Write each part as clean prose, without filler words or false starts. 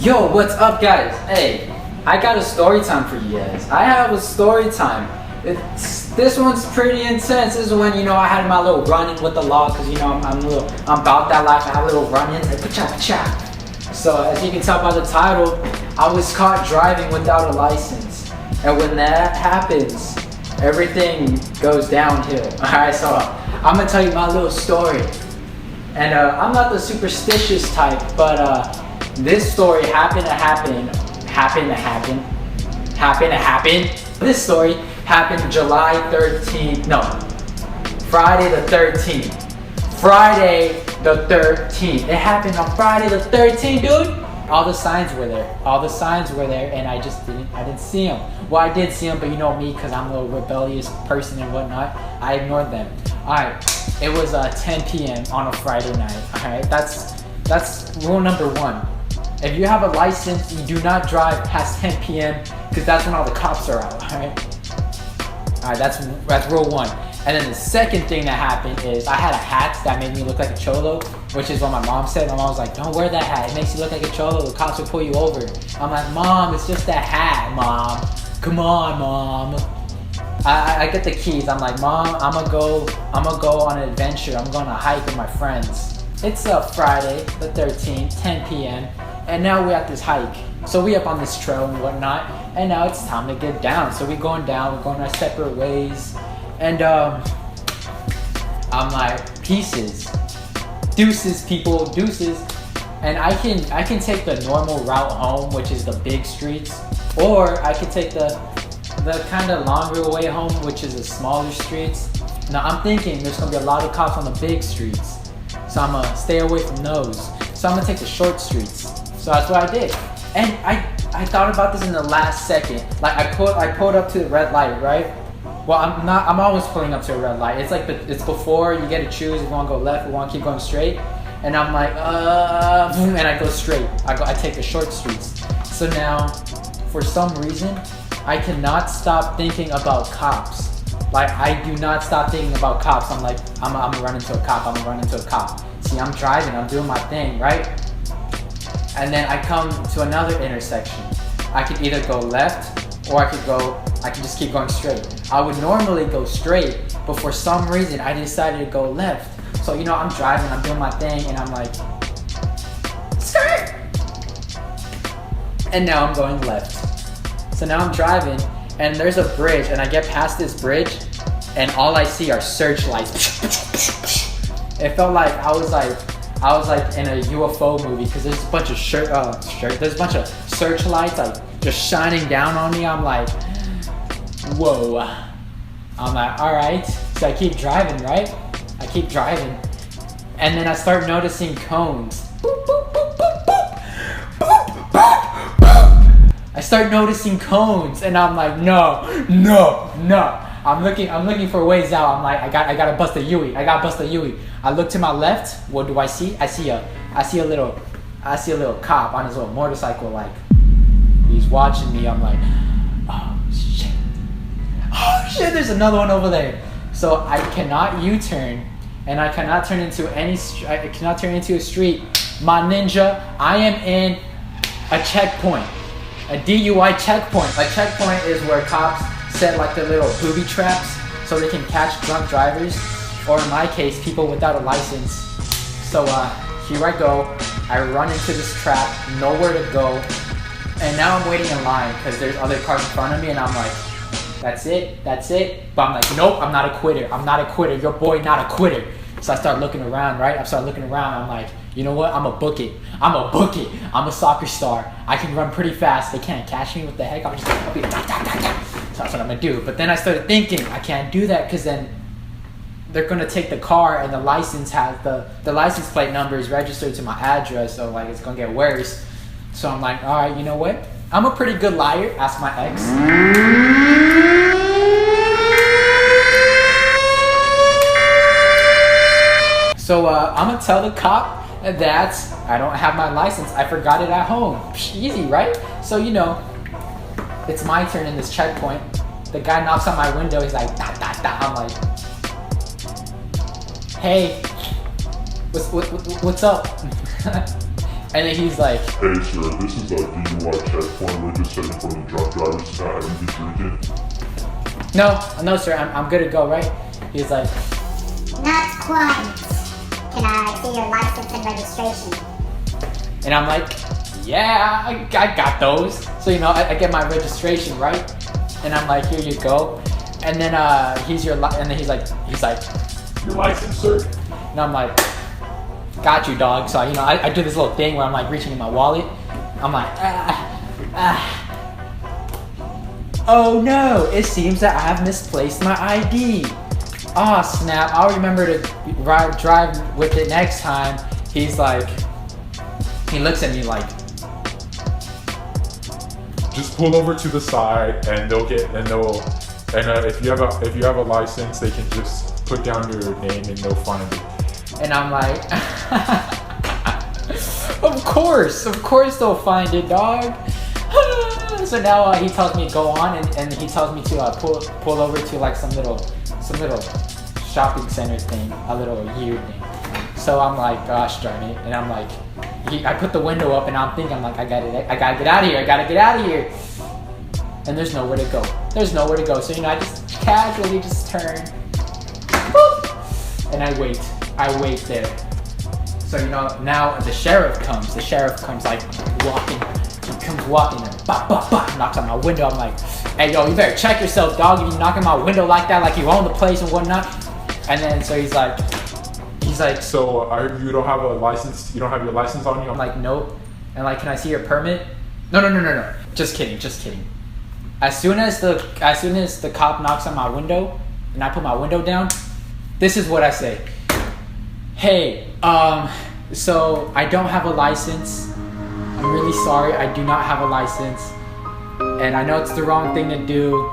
Yo, what's up, guys? Hey, I got a story time for you guys. I have a story time. This one's pretty intense. This is when, I had my little run-in with the law, because, I'm about that life. I have a little run-in, like, pa-cha. So, as you can tell by the title, I was caught driving without a license. And when that happens, everything goes downhill. Alright, so I'm gonna tell you my little story. And I'm not the superstitious type, but this story happened to happen. This story happened July 13th. No, Friday the 13th. Friday the 13th. It happened on Friday the 13th, dude. All the signs were there. And I didn't see them. Well, I did see them, but you know me, because I'm a little rebellious person and whatnot. I ignored them. Alright, it was 10 p.m. on a Friday night. Alright, that's rule number one. If you have a license, you do not drive past 10 p.m. because that's when all the cops are out. Alright, that's rule one. And then the second thing that happened is I had a hat that made me look like a cholo, which is what my mom said. My mom was like, "Don't wear that hat. It makes you look like a cholo. The cops will pull you over." I'm like, "Mom, it's just that hat, Mom. Come on, Mom." I get the keys. I'm like, "Mom, I'm gonna go on an adventure. I'm going on a hike with my friends." It's Friday the 13th, 10 p.m. And now we're at this hike. So we up on this trail and whatnot. And now it's time to get down. So we're going down. We're going our separate ways. And I'm like, peaces. Deuces, people. Deuces. And I can take the normal route home, which is the big streets. Or I could take the kind of longer way home, which is the smaller streets. Now I'm thinking there's gonna be a lot of cops on the big streets, so I'm gonna stay away from those. So I'm gonna take the short streets. So that's what I did. And I thought about this in the last second. Like I pulled up to the red light, right? Well, I'm always pulling up to a red light. It's like it's before you get to choose if you want to go left or want to keep going straight. And I'm like, and I go straight. I take the short streets. So now, for some reason, I cannot stop thinking about cops. Like, I do not stop thinking about cops. I'm like, I'm gonna run into a cop. See, I'm driving, I'm doing my thing, right? And then I come to another intersection. I could either go left or I could just keep going straight. I would normally go straight, but for some reason I decided to go left. So, I'm driving, I'm doing my thing, and I'm like, skirt! And now I'm going left. So now I'm driving, and there's a bridge, and I get past this bridge, and all I see are searchlights. It felt like I was like in a UFO movie, because there's a bunch of there's a bunch of searchlights like just shining down on me. I'm like, whoa. I'm like, all right. So I keep driving, right? And then I start noticing cones. I start noticing cones, and I'm like, no. I'm looking for ways out. I'm like, I gotta bust a Yui. I look to my left. What do I see? I see a little cop on his little motorcycle. Like, he's watching me. I'm like, oh shit. There's another one over there. So I cannot U-turn, and I cannot turn into a street. My ninja, I am in a checkpoint. A DUI checkpoint. A checkpoint is where cops set like their little booby traps so they can catch drunk drivers, or in my case, people without a license. So here I go. I run into this trap, nowhere to go, and now I'm waiting in line because there's other cars in front of me, and I'm like, that's it. But I'm like, nope, I'm not a quitter. Your boy not a quitter. So I start looking around, right? I'm like, you know what? I'm a book it. I'm a soccer star. I can run pretty fast. They can't catch me. What the heck? I'll be like, So that's what I'm gonna do. But then I started thinking, I can't do that because then they're gonna take the car, and the license has the license plate number is registered to my address. So like, it's gonna get worse. So I'm like, all right, you know what? I'm a pretty good liar. Ask my ex. So I'm gonna tell the cop that I don't have my license. I forgot it at home. Easy, right? So it's my turn in this checkpoint. The guy knocks on my window. He's like, da. I'm like, hey, what's up? And then he's like, Hey sir, this is a DUI checkpoint. We're just checking for the drunk drivers to not having been drinking. No, sir, I'm good to go, right? He's like, not quite. Can I see your license and registration? and I'm like, yeah, I got those. So, you know, I get my registration, right? And I'm like, here you go. And then he's like, Your license, sir? and I'm like, got you, dog. So, you know, I do this little thing where I'm like reaching in my wallet. I'm like, oh no, it seems that I have misplaced my ID. Oh snap, I'll remember to drive with it next time. He's like, he looks at me like, Just pull over to the side, and if you have a license, they can just put down your name and they'll find it. and I'm like, of course they'll find it, dog. So now he tells me to go on, and he tells me to pull over to like some little shopping center thing, a little weird thing. So I'm like, gosh darn it, and I'm like, I put the window up, and I'm thinking, I'm like, I gotta get out of here, and there's nowhere to go. So, you know, I just casually just turn, boop, and I wait there. So, you know, now the sheriff comes like walking. He comes walking and bop, bop, bop, knocks on my window. I'm like, hey, yo, you better check yourself, dog. If you knock on my window like that, like you own the place and whatnot. And then, so he's like, So you don't have a license? You don't have your license on you? I'm like, nope. And like, can I see your permit? No. Just kidding. As soon as the cop knocks on my window and I put my window down, this is what I say. Hey, so I don't have a license. I'm really sorry, I do not have a license. And I know it's the wrong thing to do,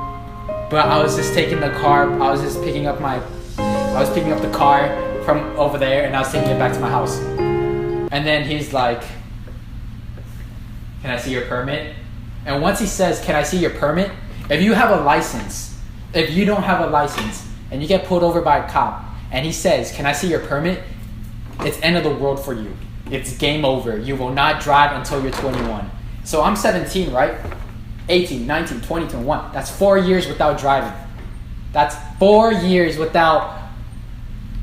but I was just taking the car, I was picking up the car from over there, and I was taking it back to my house. And then he's like, can I see your permit? And once he says, can I see your permit? If you have a license, if you don't have a license, and you get pulled over by a cop, and he says, can I see your permit? It's end of the world for you. It's game over. You will not drive until you're 21. So I'm 17, right? 18, 19, 20, 21. That's 4 years without driving. That's 4 years without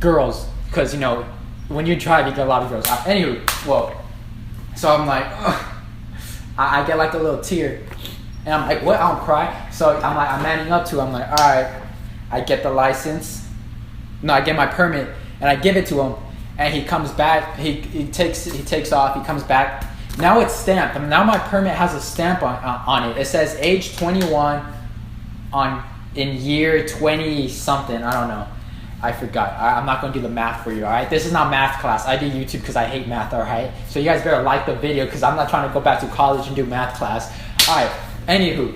girls. Because, you know, when you drive, you get a lot of girls. Anywho, well, so I'm like, ugh. I get like a little tear. And I'm like, what? I don't cry. So I'm manning up to it. I'm like, all right. I get the license. No, I get my permit. And I give it to him. And he comes back, he takes off, he comes back. Now it's stamped. Now my permit has a stamp on it. It says age 21 in year 20 something. I don't know. I forgot. I'm not going to do the math for you, all right? This is not math class. I do YouTube because I hate math, all right? So you guys better like the video because I'm not trying to go back to college and do math class. All right, anywho.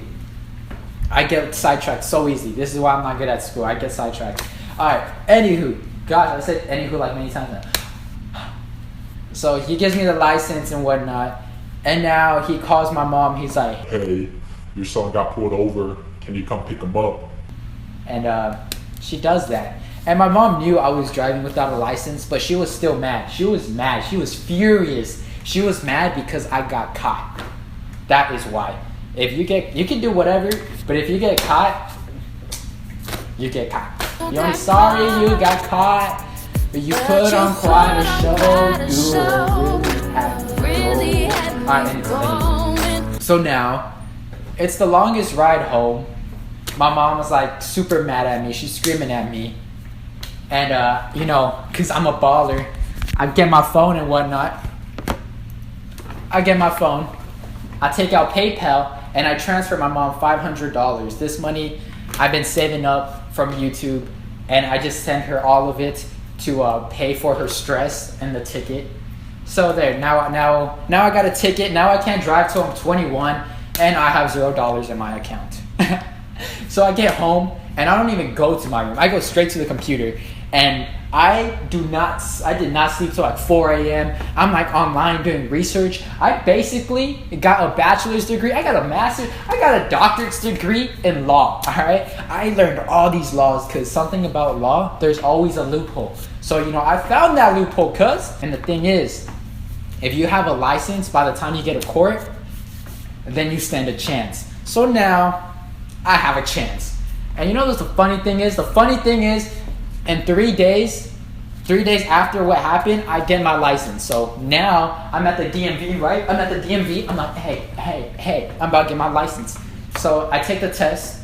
I get sidetracked so easy. This is why I'm not good at school. I get sidetracked. All right, anywho. Gosh, I said anywho like many times now. So he gives me the license and whatnot, and now he calls my mom. He's like, hey, your son got pulled over. Can you come pick him up? And she does that. And my mom knew I was driving without a license, but she was still mad. She was mad. She was furious. She was mad because I got caught. That is why. If you can do whatever, but if you get caught, you get caught. You're only sorry you got caught, but you put on quite a show. You really had to. So now, it's the longest ride home. My mom was like super mad at me. She's screaming at me. And, you know, because I'm a baller, I get my phone and whatnot. I take out PayPal, and I transfer my mom $500. This money I've been saving up from YouTube, and I just send her all of it to pay for her stress and the ticket. So there, now I got a ticket. Now I can't drive till I'm 21, and I have $0 in my account. So I get home, and I don't even go to my room. I go straight to the computer, and I did not sleep till like 4 a.m. I'm like online doing research. I basically got a bachelor's degree. I got a master's. I got a doctorate's degree in law. All right. I learned all these laws because something about law, there's always a loophole. So, you know, I found that loophole, and the thing is if you have a license, by the time you get a court, then you stand a chance. So now I have a chance. And you know what the funny thing is? The funny thing is, in 3 days after what happened, I get my license. So now I'm at the DMV, right? I'm at the DMV. I'm like, hey, I'm about to get my license. So I take the test.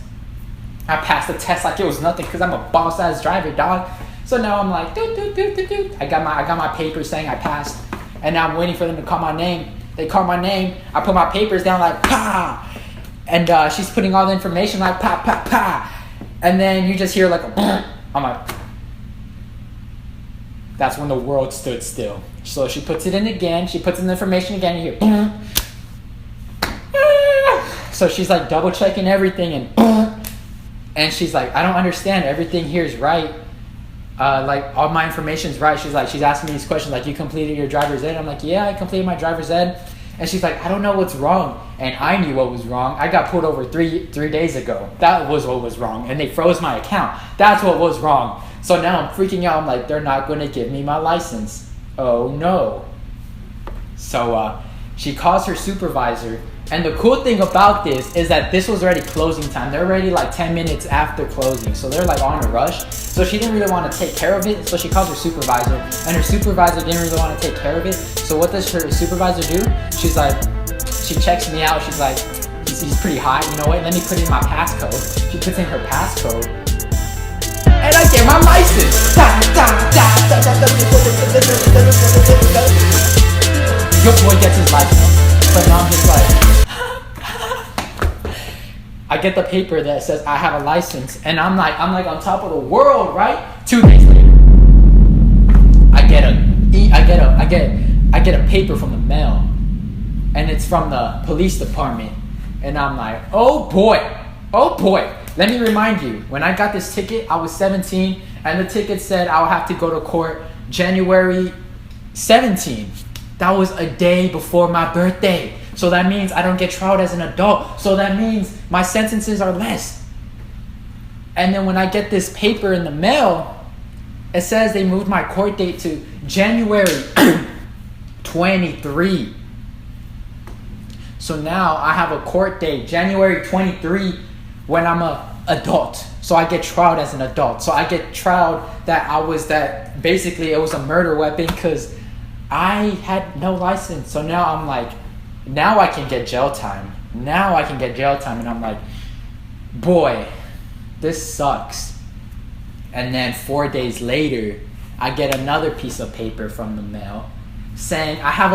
I passed the test like it was nothing because I'm a boss-ass driver, dog. So now I'm like, I got my papers saying I passed. And now I'm waiting for them to call my name. They call my name. I put my papers down like, pa. And she's putting all the information like, pa, pa, pa. And then you just hear like a I'm like, that's when the world stood still. So she puts it in again. She puts in the information again. And you hear so she's like double checking everything and she's like, I don't understand. Everything here is right. Like all my information's right. She's asking me these questions like, you completed your driver's ed? I'm like, yeah, I completed my driver's ed. And she's like, I don't know what's wrong. And I knew what was wrong. I got pulled over three days ago. That was what was wrong. And they froze my account. That's what was wrong. So now I'm freaking out. I'm like, they're not going to give me my license. Oh no. So she calls her supervisor. And the cool thing about this is that this was already closing time. They're already like 10 minutes after closing. So they're like on a rush. So she didn't really want to take care of it. So she calls her supervisor. And her supervisor didn't really want to take care of it. So what does her supervisor do? She's like, she checks me out. She's like, he's pretty hot. You know what? Let me put in my passcode. She puts in her passcode. And I get my license. Your boy gets his license. But now I'm just like, I get the paper that says I have a license, and I'm like on top of the world, right? 2 days later, I get a paper from the mail, and it's from the police department, and I'm like, oh boy. Let me remind you, when I got this ticket, I was 17, and the ticket said I would have to go to court January 17. That was a day before my birthday. So that means I don't get tried as an adult. So that means my sentences are less. And then when I get this paper in the mail, it says they moved my court date to January 23. So now I have a court date, January 23, when I'm an adult. So I get tried as an adult. So I get tried that basically it was a murder weapon because I had no license. So now I'm like, now I can get jail time. And I'm like, boy, this sucks. And then 4 days later, I get another piece of paper from the mail saying now I have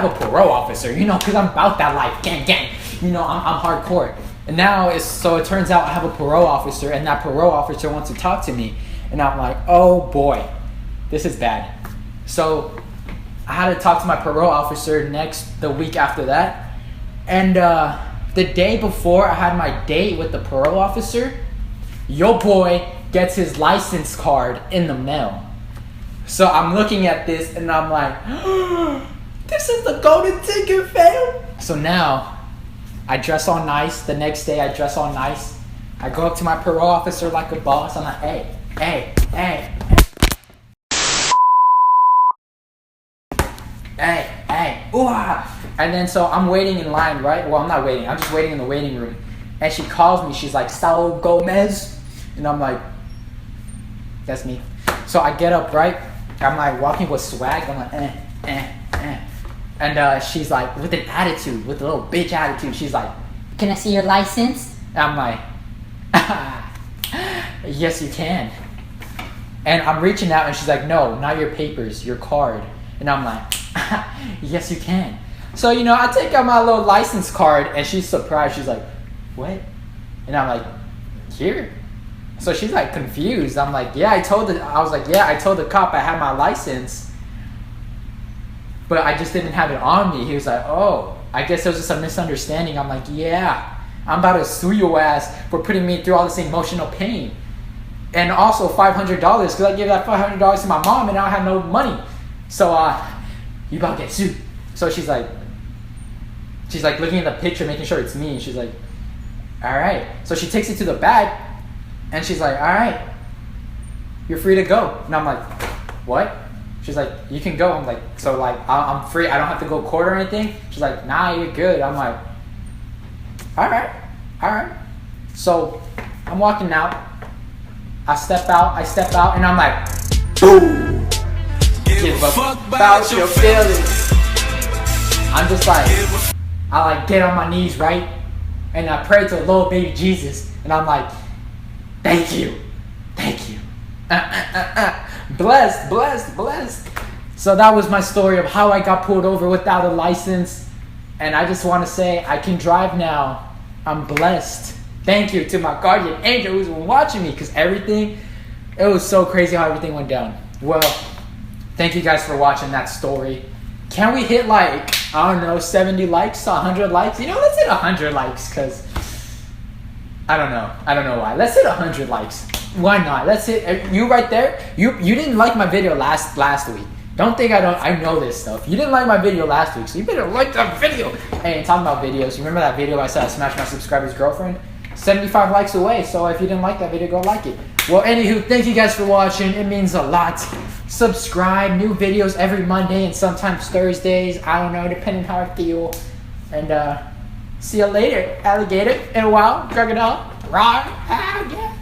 a parole officer, because I'm about that life, gang. I'm hardcore. And now it turns out I have a parole officer, and that parole officer wants to talk to me. And I'm like, oh boy, this is bad. So I had to talk to my parole officer the week after that. And the day before I had my date with the parole officer, your boy gets his license card in the mail. So I'm looking at this and I'm like, this is the golden ticket, fam. So now I dress all nice. The next day I dress all nice. I go up to my parole officer like a boss. I'm like, hey. Ooh, ah. And then so I'm waiting in line, right? Well, I'm not waiting. I'm just waiting in the waiting room. And she calls me. She's like, Saul Gomez. And I'm like, that's me. So I get up, right? I'm like walking with swag. I'm like, And she's like, with an attitude, with a little bitch attitude. She's like, Can I see your license? and I'm like, yes, you can. And I'm reaching out and she's like, no, not your papers, your card. And I'm like, yes, you can. So, I take out my little license card and she's surprised. She's like, what? And I'm like, here. So she's like confused. I'm like, I told the cop I had my license, but I just didn't have it on me. He was like, oh, I guess it was just a misunderstanding. I'm like, yeah, I'm about to sue your ass for putting me through all this emotional pain. And also $500 because I gave that $500 to my mom and now I have no money. So, you about to get sued. So she's like looking at the picture, making sure it's me. And she's like, all right. So she takes it to the bag and she's like, all right, you're free to go. And I'm like, what? She's like, you can go. I'm like, so like, I'm free. I don't have to go court or anything. She's like, nah, you're good. I'm like, all right. So I'm walking out. I step out, and I'm like, boom. Give a fuck about your feelings. I'm just like, I like get on my knees, right? And I pray to Lord baby Jesus. And I'm like, thank you. Blessed. So that was my story of how I got pulled over without a license. And I just want to say I can drive now. I'm blessed. Thank you to my guardian angel who's watching me, because it was so crazy how everything went down. Well, thank you guys for watching that story. Can we hit like, I don't know, 70 likes, 100 likes? You know, let's hit 100 likes, because I don't know why. Let's hit 100 likes. Why not? Let's hit, you right there, you didn't like my video last week. Don't think I know this stuff. You didn't like my video last week, so you better like that video. Hey, talking about videos, you remember that video I said I smashed my subscriber's girlfriend? 75 likes away, so if you didn't like that video, go like it. Well, anywho, thank you guys for watching. It means a lot. Subscribe, new videos every Monday and sometimes Thursdays. I don't know, depending how I feel. And see you later, alligator. And wow, crocodile. Rawr. Ah, yeah.